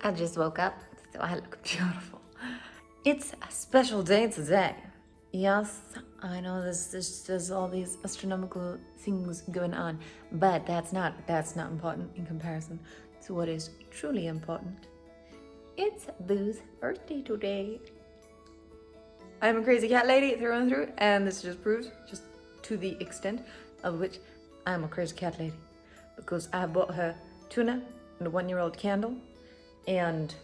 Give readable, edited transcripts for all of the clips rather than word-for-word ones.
I just woke up, so I look beautiful. It's a special day today. Yes, I know there's all these astronomical things going on, but that's not important in comparison to what is truly important. It's Boo's birthday today. I'm a crazy cat lady through and through, and this just proves just to the extent of which I'm a crazy cat lady. Because I bought her tuna and a 1-year-old candle and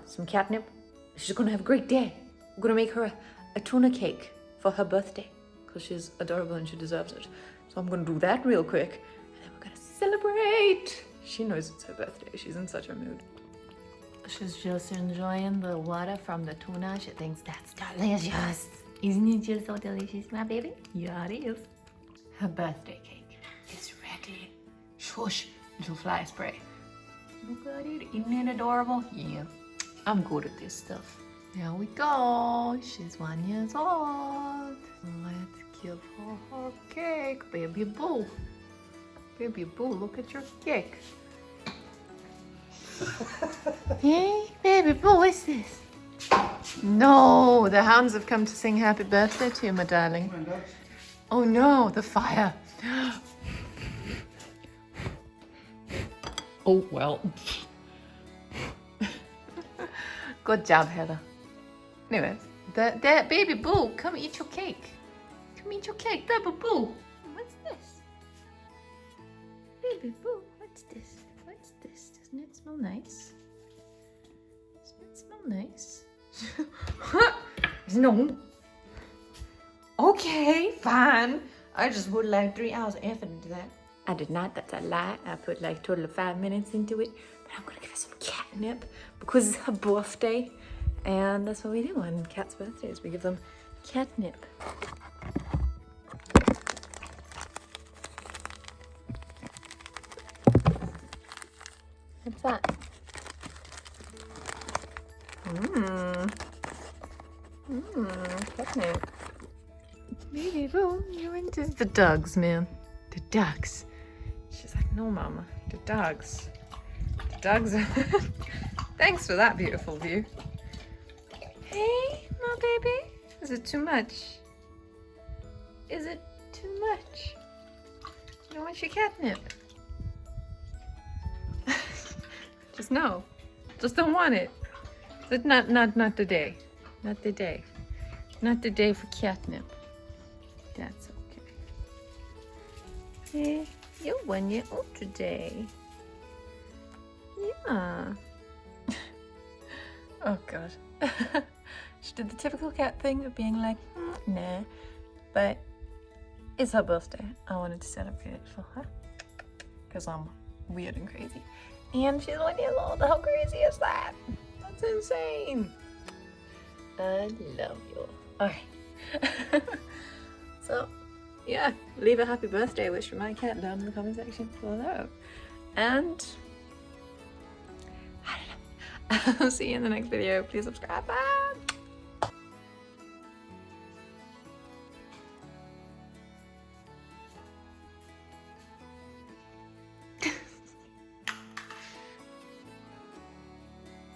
some catnip. She's gonna have a great day. I'm gonna make her a tuna cake for her birthday because she's adorable and she deserves it. So I'm gonna do that real quick and then we're gonna celebrate. She knows it's her birthday. She's in such a mood. She's just enjoying the water from the tuna. She thinks that's delicious. Isn't it just so delicious, my baby? Yeah, it is. Her birthday cake is ready. Shush, little fly spray. Look at it, isn't it adorable? Yeah, I'm good at this stuff. There we go. She's 1 year old. Let's give her her cake. Baby Boo. Baby Boo, look at your cake. Hey, baby Boo, what's this? No, the hounds have come to sing happy birthday to you, my darling. Oh no, the fire. Oh, well. Good job, Heather. Anyways, that baby Boo, come eat your cake. Come eat your cake, baby Boo. What's this? Baby Boo, what's this? What's this? Doesn't it smell nice? Doesn't it smell nice? No. Okay, fine. I just put like 3 hours of effort into that. I did not, that's a lie. I put like a total of 5 minutes into it. But I'm gonna give her some catnip because it's her birthday. And that's what we do on cats' birthdays. We give them catnip. What's that? Catnip. Baby Boo, you're into the dogs, man. The dogs. She's like, no, Mama, the dogs. The dogs are... Thanks for that beautiful view. Hey, my baby. Is it too much? Is it too much? You don't want your catnip? Just no. Just don't want it. But not today. Not today. Not today for catnip. That's okay. Hey, you're 1 year old today. Yeah. Oh God. She did the typical cat thing of being like, nah. But it's her birthday. I wanted to celebrate it for her. Because I'm weird and crazy. And she's 1 year old. How crazy is that? That's insane. I love you. Alright. So, yeah, leave a happy birthday wish for my cat down in the comment section below. And I don't know. I'll see you in the next video. Please subscribe. Bye.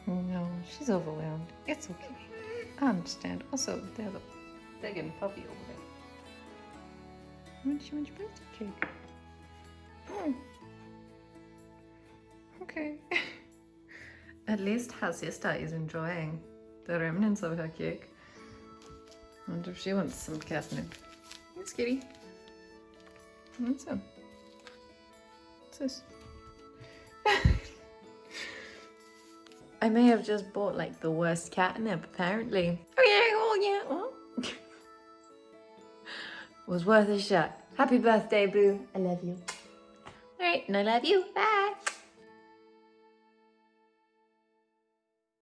No, she's overwhelmed. It's okay. I understand. Also, there's a begging puppy over there. She wants your birthday cake. Oh. Okay. At least her sister is enjoying the remnants of her cake. I wonder if she wants some catnip. Yes, kitty. What's up? What's this? I may have just bought like the worst catnip, apparently. Oh yeah. Was worth a shot. Happy birthday, Boo. I love you. Alright, and I love you. Bye.